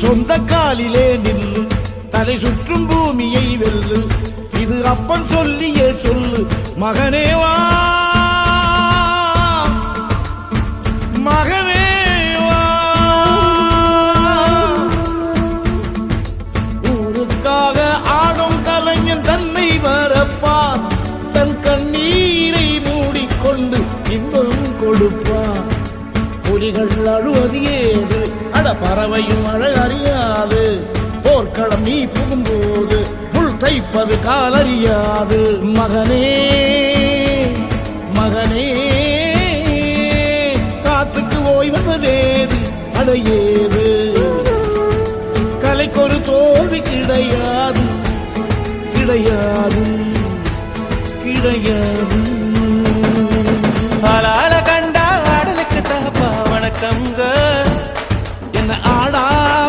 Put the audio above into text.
சொந்த காலிலே நில்லு, தலை சுற்றும் பூமியை வெல்லு. இது அப்பன் சொல்லியே சொல்லு, மகனே வா மகனே வா. ஊருக்காக ஆடும் கலைஞன் தன்னை வரப்பான், தன் கண்ணீரை மூடிக்கொண்டு இன்பம் கொடுப்பான். புலிகள் அழுவது ஏது, அட பறவையும் அழகறியாது. போர்க்களம் நீ புகும்போது முள் தைப்பது காலறியாது. மகனே மகனே காத்துக்கு ஓய்வதேது, அடையேது